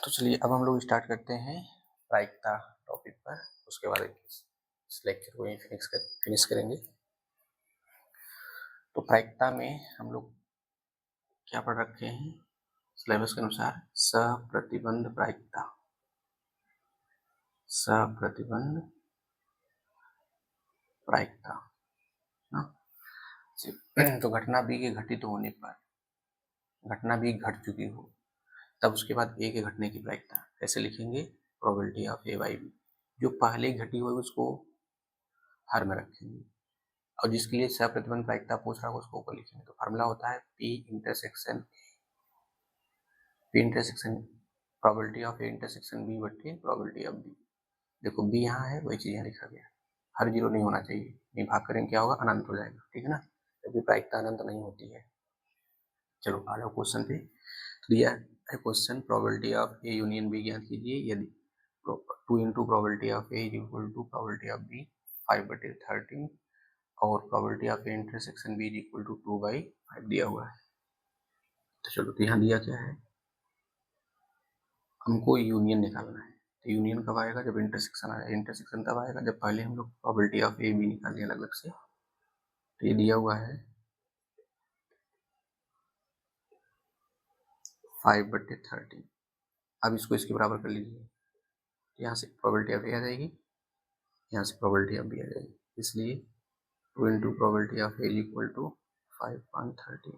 तो चलिए अब हम लोग स्टार्ट करते हैं प्रायिकता टॉपिक पर। उसके बाद इस लेक्चर को फिनिश करेंगे। तो प्रायिकता में हम लोग क्या पढ़ रखे हैं सिलेबस के अनुसार? सप्रतिबंध प्रायिकता। सप्रतिबंध प्रायिकता ना। तो घटना बी के घटित होने पर, घटना बी घट चुकी हो, तब उसके बाद ए के घटने की प्रायिकता कैसे लिखेंगे? Probability of A by B. जो पहले घटी हुई उसको हर में रखेंगे, और जिसके लिए सप्रतिबंध प्रायिकता पूछ रहा है उसको ऊपर लिखेंगे। तो फार्मूला होता है P intersection probability of A intersection B बटे प्रोबेबिलिटी ऑफ बी। देखो बी यहाँ है, वही चीज यहाँ लिखा गया। हर जीरो नहीं होना चाहिए, नहीं भाग करेंगे क्या होगा? अनंत हो जाएगा, ठीक है ना, क्योंकि प्रायिकता अनंत नहीं होती है। चलो आ जाओ क्वेश्चन पे। तो दिया है question, probability of A union B ज्ञात कीजिए यदि 2 into probability of A is equal to probability of B 5/13 और probability of A intersection B is equal to 2/5 दिया हुआ है। तो चलो तो यहाँ दिया क्या है, हमको यूनियन निकालना है। तो यूनियन कब आएगा? जब इंटरसेक्शन आएगा। इंटरसेक्शन तब आएगा जब पहले हम लोग प्रोबेबिलिटी ऑफ ए बी निकालें अलग अलग से। तो ये दिया हुआ है 5/13। अब इसको इसके बराबर कर लीजिए। यहाँ से प्रोबेबिलिटी ऑफ ए आ जाएगी, यहाँ से प्रोबेबिलिटी ऑफ बी आ जाएगी, इसलिए 2 into probability of A equal to 5/13।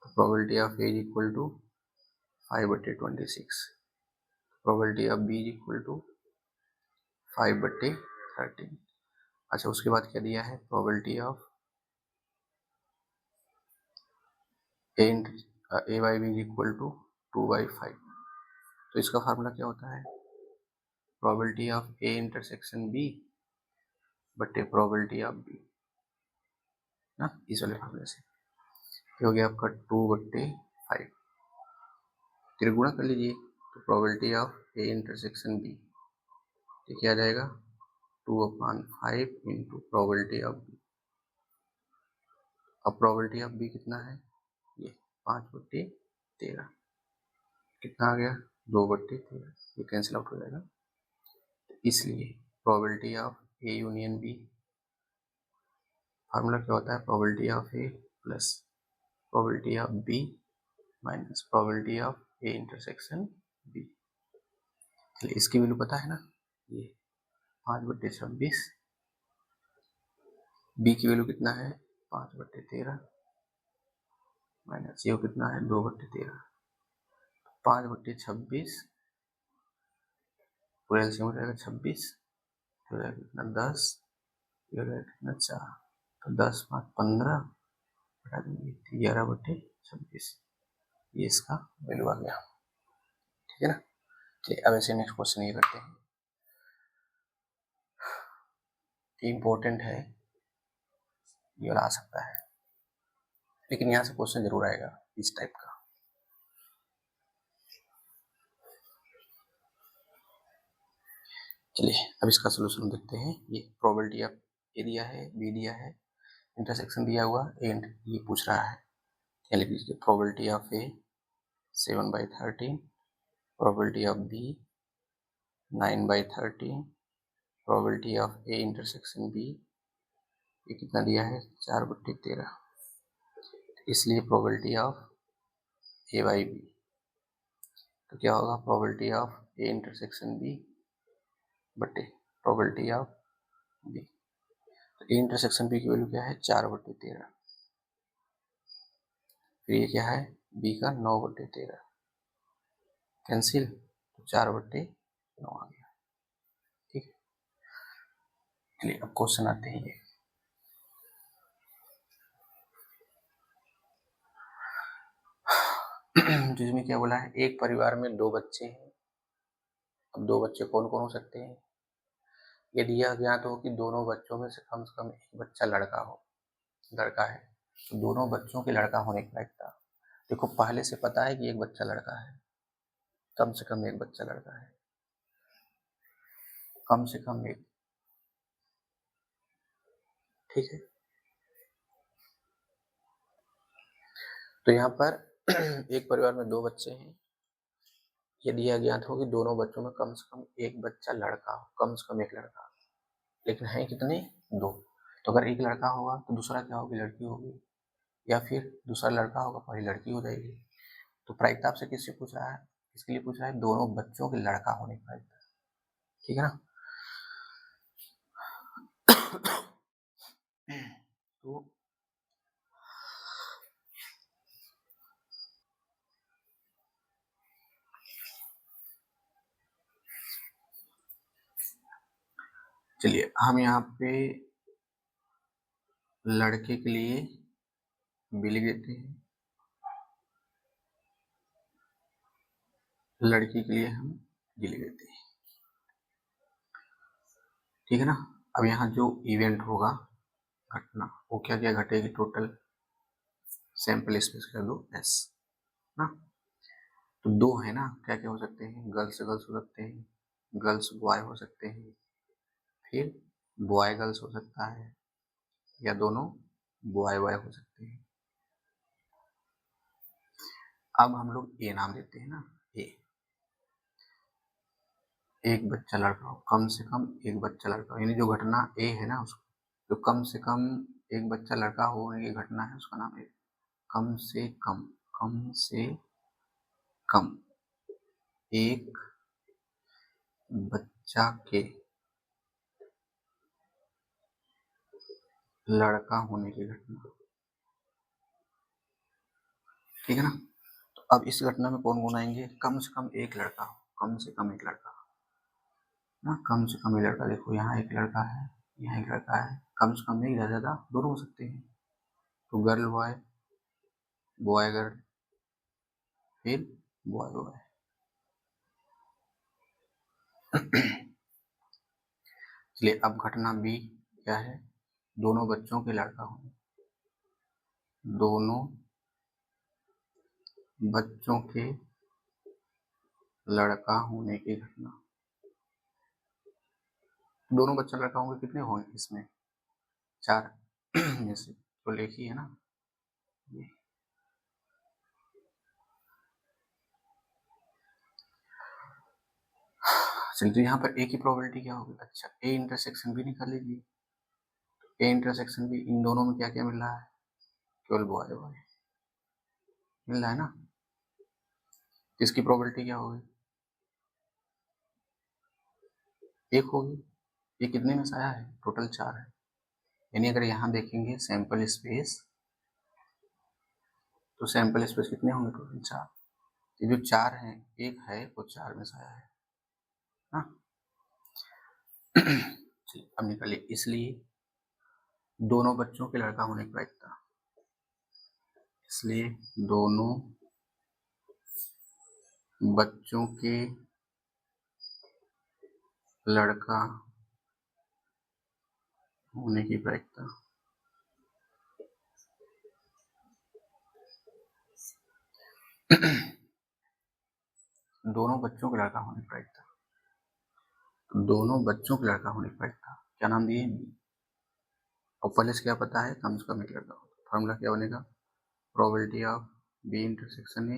तो probability of A equal to 5/26। Probability of B equal to 5/13। अच्छा उसके बाद क्या दिया है? Probability of A by B equal to 2/5। तो इसका फार्मूला क्या होता है? Probability of A intersection B बटे प्रोबेबिलिटी ऑफ बी ना, इस वाले फार्मूले से। हो गया आपका 2/5, त्रिगुणा कर लीजिए। तो probability of A intersection B ये क्या आ जाएगा? 2/5 इंटू प्रोबेबिलिटी ऑफ बी। अब प्रोबेबिलिटी ऑफ बी कितना है? ये 5/13 कितना आ गया? 2/13। ये कैंसिल आउट हो जाएगा। इसलिए probability of A union B, formula क्या होता है? Probability of A plus probability of B minus probability of A intersection B. चलिए इसकी वैल्यू पता है ना, ये 5/26। बी की वैल्यू कितना है? 5/13 माइनस ये कितना है? 2/13। 5/26 पूरा एलसीएम हो जाएगा 26, हो जाएगा कितना? 10, ये हो जाएगा कितना? 4। तो 10 5 15 बटा देंगे 11/26। ये इसका वैल्यू आ गया, ठीक है ना। चलिए अब ऐसे नेक्स्ट क्वेश्चन ये करते हैं, इम्पोर्टेंट है, ये वाला आ सकता है, लेकिन यहाँ से क्वेश्चन जरूर आएगा इस टाइप का। चलिए अब इसका सोल्यूशन देखते हैं। ये प्रोबेबिलिटी ऑफ ए दिया है, बी दिया है, इंटरसेक्शन दिया हुआ एंड ये पूछ रहा है, क्या लिख लीजिए? Probability of A 7/13, probability of B 9/13, probability of A intersection B ये कितना दिया है? 4/13। इसलिए probability of A by B तो क्या होगा? Probability of A intersection B बटे प्रोबेबिलिटी ऑफ बी। तो ए इंटरसेक्शन बी की वैल्यू क्या है? 4/13। फिर ये क्या है? बी का 9/13 कैंसिल, तो 4/9 आ गया, ठीक है। चलिए अब क्वेश्चन आते हैं ये, जिसमें क्या बोला है? एक परिवार में 2 बच्चे हैं। अब 2 बच्चे कौन कौन हो सकते हैं? यदि यह ज्ञात हो कि दोनों बच्चों में से कम एक बच्चा लड़का है, तो दोनों बच्चों के लड़का होने की प्रायिकता। देखो पहले से पता है कि एक बच्चा लड़का है, कम से कम एक बच्चा लड़का है, कम से कम एक, ठीक है। तो यहाँ पर एक परिवार में 2 बच्चे हैं, यदि यह ज्ञात हो कि दोनों बच्चों में कम से कम एक बच्चा लड़का हो, कम से कम एक लड़का, लेकिन है कितने? 2। तो अगर एक लड़का होगा तो दूसरा क्या होगी? लड़की होगी, या फिर दूसरा लड़का होगा पहली लड़की हो जाएगी। तो प्रायिकता आपसे किससे पूछ रहा है? इसके लिए पूछ रहा है दोनों बच्चों के लड़का होने की प्रायिकता, ठीक है ना। तो चलिए हम यहाँ पे लड़के के लिए बी लिख देते हैं, लड़की के लिए हम जी लिख देते हैं, ठीक है ना। अब यहाँ जो इवेंट होगा, घटना, वो क्या क्या घटेगी? टोटल सैंपल स्पेस कर दो एस ना। तो 2 है ना, क्या क्या हो सकते हैं? गर्ल्स गर्ल्स हो सकते हैं, गर्ल्स बॉय हो सकते हैं, फिर बॉय गर्ल्स हो सकता है, या दोनों बॉय बॉय हो सकते हैं। अब हम लोग ए नाम देते हैं ना, ए, एक बच्चा लड़का हो, कम से कम एक बच्चा लड़का हो, यानी जो घटना ए है ना, उसको जो कम से कम एक बच्चा लड़का होने की घटना है उसका नाम है कम से कम, कम से कम एक बच्चा के लड़का होने की घटना, ठीक है ना। तो अब इस घटना में कौन कौन आएंगे? कम से कम एक लड़का हो, कम से कम एक लड़का ना, कम से कम एक लड़का। देखो यहाँ एक लड़का है, यहाँ एक लड़का है, कम से कम नहीं, ज्यादा दोनों हो सकते हैं। तो गर्ल बॉय, बॉय गर्ल, फिर बॉय बॉय। चलिए अब घटना बी क्या है? दोनों बच्चों के लड़का होने, दोनों बच्चों के लड़का होने की घटना। दोनों बच्चा लड़का होंगे, कितने होंगे इसमें? 4 में से तो लिखी है ना ये। चलिए तो यहाँ पर ए की प्रोबेबिलिटी क्या होगी? अच्छा, ए इंटरसेक्शन बी निकाल लीजिए। ए इंटरसेक्शन बी, इन दोनों में क्या क्या मिल रहा है? केवल बॉय बॉय मिल रहा है ना। इसकी प्रोबेबिलिटी क्या होगी? 1 होगी। ये कितने में से आया है? टोटल 4 है, यानी अगर यहाँ देखेंगे सैंपल स्पेस, तो सैंपल स्पेस कितने होंगे? टोटल 4। ये जो 4 है, 1 है वो 4 में से आया है ना। चलिए अब निकालिए, इसलिए दोनों बच्चों के लड़का होने की प्रायिकता, इसलिए दोनों बच्चों के लड़का होने की प्रायिकता, दोनों बच्चों के लड़का होने की प्रायिकता, दोनों बच्चों के लड़का होने की प्रायिकता क्या नाम दिए? और पहले से क्या पता है? कम से कम एक लड़का हो। फॉर्मूला क्या बनेगा? Probability of B intersection A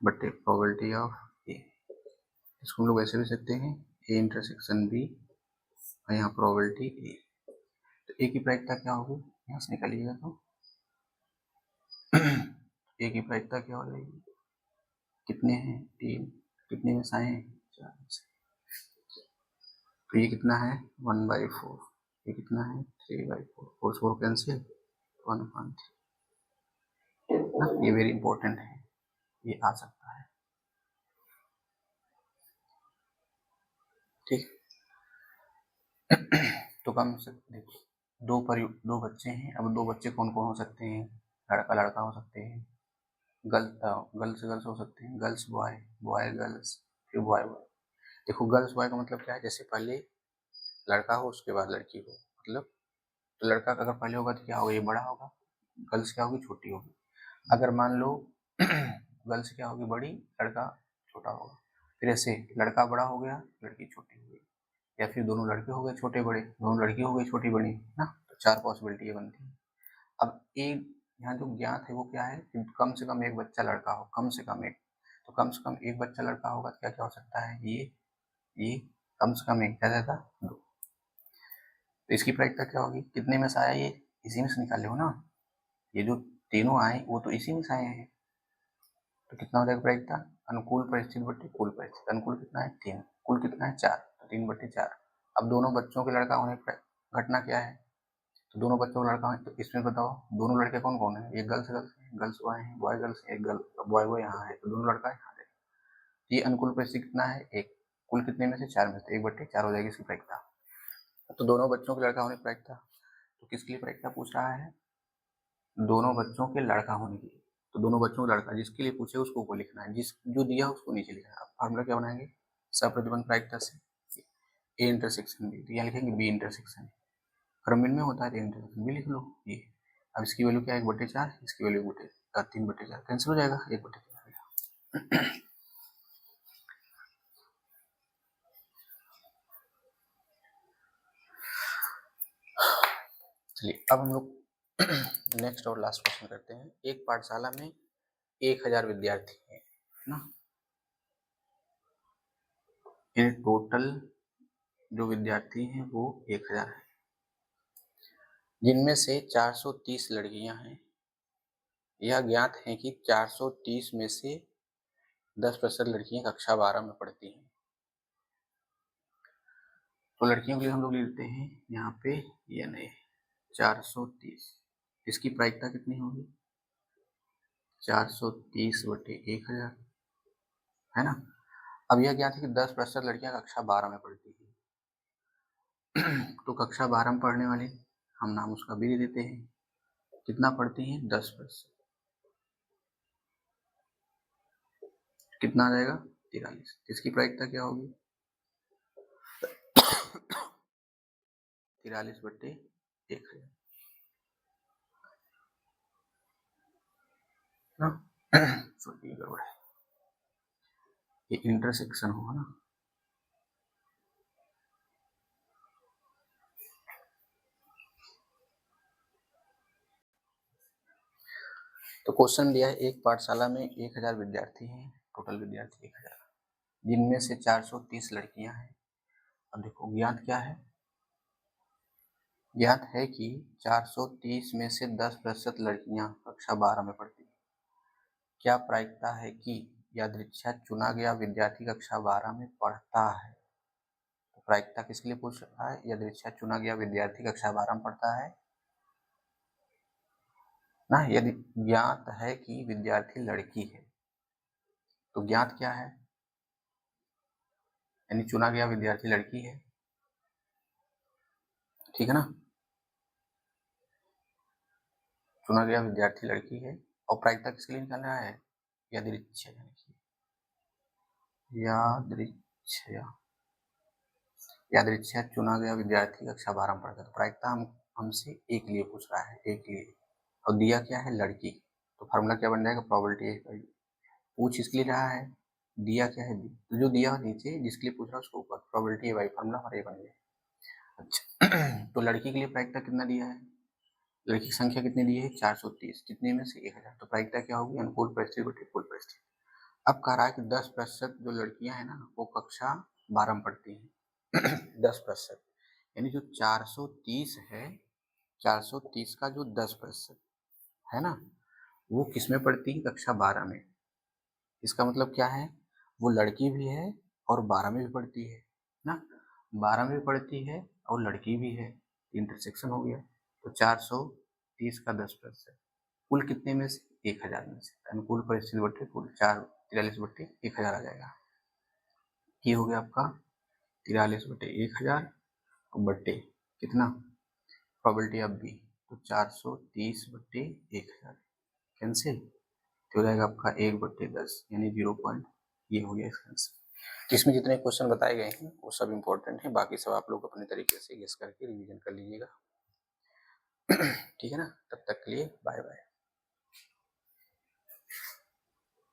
बटे प्रोबेबिलिटी ऑफ ए। इसको हम लोग ऐसे भी सकते हैं, ए इंटरसेक्शन बी और यहाँ प्रोबेबिलिटी ए। तो ए की प्रायिकता क्या होगी? यहाँ से निकालिएगा तो ए की प्रायिकता क्या हो जाएगी? कितने हैं? 3। कितने में से आए हैं? 4 में से। तो ये कितना है? 1/4। ये कितना है? 3/4। 4 4 कैंसिल, 1/3। ये वेरी इंपॉर्टेंट है, ये आ सकता है, ठीक। तो कम से देखो, दो बच्चे हैं। अब 2 बच्चे कौन कौन हो सकते हैं? लड़का लड़का हो सकते हैं, गर्ल्स गर्ल्स हो सकते हैं, गर्ल्स बॉय, बॉय गर्ल्स, फिर बॉय बॉय। देखो गर्ल्स बॉय का मतलब क्या है? जैसे पहले लड़का हो उसके बाद लड़की हो, मतलब तो लड़का अगर पहले होगा तो क्या होगा? ये बड़ा होगा, गर्ल्स क्या होगी? छोटी होगी। अगर मान लो गर्ल्स क्या होगी? बड़ी, लड़का छोटा होगा। फिर ऐसे लड़का बड़ा हो गया, लड़की छोटी हो गई, या फिर दोनों लड़के हो गए छोटे बड़े, दोनों लड़की हो गई छोटी बड़ी ना। तो 4 पॉसिबिलिटी बनती है। अब एक यहाँ जो ज्ञात है वो क्या है? कि कम से कम एक बच्चा लड़का हो, कम से कम एक। कम से कम एक बच्चा लड़का होगा तो क्या क्या हो सकता है, ये कम से कम एक, ज्यादा 2। तो इसकी प्रायिकता क्या होगी, कितने में से आया ये, इसी में से निकाले हो ना, ये जो तीनों आए वो तो इसी में से आए हैं। तो कितना हो जाएगा प्रायिकता, अनुकूल परिस्थिति बटे कुल परिस्थिति, अनुकूल कितना है 3, कुल कितना है 4, तो 3/4। अब दोनों बच्चों के लड़का होने पर घटना क्या है, तो दोनों बच्चों का लड़का है, तो इसमें बताओ दोनों लड़के कौन कौन है, एक गर्ल्स गर्ल्स बॉय है, बॉय गर्ल्स, एक गर्ल बॉय यहाँ है, तो दोनों लड़का यहाँ है। ये अनुकूल परिस्थिति कितना है, एक, कुल कितने में से 4 में से 1/4 हो जाएगी इसकी प्रायिकता। तो दोनों बच्चों के लड़का होने की प्रायिकता, तो किसके लिए प्रायिकता पूछ रहा है, दोनों बच्चों के लड़का होने की। तो दोनों बच्चों का लड़का, जिसके लिए पूछे उसको ऊपर लिखना है, जिस जो दिया उसको नीचे लिखना है। अब फार्मूला क्या बनाएंगे, सप्रतिबंध प्रायिकता से ए इंटरसेक्शन बी, तो यहाँ लिखेंगे बी इंटरसेक्शन, क्रमिक में होता है तो इंटरसेक्शन बी लिख लो ये। अब इसकी वैल्यू क्या है 1/4, इसकी वैल्यू 3/4, कैंसिल हो जाएगा 1/4। चलिए अब हम लोग नेक्स्ट और लास्ट क्वेश्चन करते हैं। एक पाठशाला में 1000 विद्यार्थी हैं ना, इन टोटल जो विद्यार्थी हैं वो 1000 है, जिनमें से 430 लड़कियां हैं। यह ज्ञात है कि 430 में से 10% लड़कियां कक्षा 12 में पढ़ती हैं। तो लड़कियों के लिए हम लोग लेते हैं यहाँ पे ये नहीं 430, इसकी प्रायिकता कितनी होगी 430/1000 है ना। अब यह ज्ञात है कि 10% लड़कियां कक्षा 12 में पढ़ती हैं। तो कक्षा 12 में पढ़ने वाली हम नाम उसका भी दे देते हैं, कितना पढ़ती हैं 10%, कितना आ जाएगा 43, इसकी प्रायिकता क्या होगी 43/1000 ना। सॉरी गड़बड़ है, ये इंटरसेक्शन होगा ना। तो क्वेश्चन दिया है एक पाठशाला में 1000 विद्यार्थी हैं, टोटल विद्यार्थी 1000, जिनमें से 430 लड़कियां हैं। अब देखो ज्ञात क्या है, ज्ञात है कि 430 में से 10% लड़कियां कक्षा 12 में पढ़ती हैं। क्या प्रायिकता है कि यादृच्छा चुना गया विद्यार्थी कक्षा 12 में पढ़ता है। तो प्रायिकता किसके लिए पूछ रहा है, यादृच्छा चुना गया विद्यार्थी कक्षा 12 में पढ़ता है ना। यदि ज्ञात है कि विद्यार्थी लड़की है, तो ज्ञात क्या है, यानी चुना गया विद्यार्थी लड़की है, ठीक है ना, चुना गया विद्यार्थी लड़की है। और प्रायिकता किसके लिए निकालना है, यादृच्छा, यादृच्छा चुना गया विद्यार्थी कक्षा 12 में पढ़ता है। तो प्रायिकता हमसे एक लिए पूछ रहा है, एक लिए, और दिया क्या है लड़की, तो फार्मूला क्या बन जाएगा, प्रोबेबिलिटी, पूछ इसके लिए रहा है, दिया क्या है बी, तो जो दिया नीचे जिसके लिए पूछ रहा है उसको ऊपर, प्रोबेबिलिटी वाई, फार्मूला हमारा ये बन गया। अच्छा तो लड़की के लिए प्रायिकता कितना दिया है, लड़की की संख्या कितनी दी है 430, कितने में से 1000, तो प्रायिकता क्या होगी अनुकूल परिस्थिति बटे कुल परिस्थिति। अब कह रहा है कि 10% जो लड़कियां हैं ना वो कक्षा 12 में पढ़ती हैं। 10%, यानी जो 430 है, 430 का जो 10% है ना, वो किस में पढ़ती है कक्षा 12 में। इसका मतलब क्या है, वो लड़की भी है और 12 में भी पढ़ती है ना, 12 में भी पढ़ती है और लड़की भी है, इंटरसेक्शन हो गया। तो 430 का 10%, कुल कितने में से 1000 में से, अनुकूल परिस्थिति बटे कुल 43/1000 आ जाएगा। ये हो गया आपका 43/1000 बटे कितना, प्रोबेबिलिटी ऑफ बी, तो 430/1000 कैंसिल, तो हो जाएगा आपका 1/10 यानी 0. ये हो गया इसका आंसर। इसमें जितने क्वेश्चन बताए गए हैं वो सब इम्पोर्टेंट हैं, बाकी सब आप लोग अपने तरीके से गेस करके रिवीजन कर लीजिएगा। ठीक है ना, तब तक के लिए बाय बाय।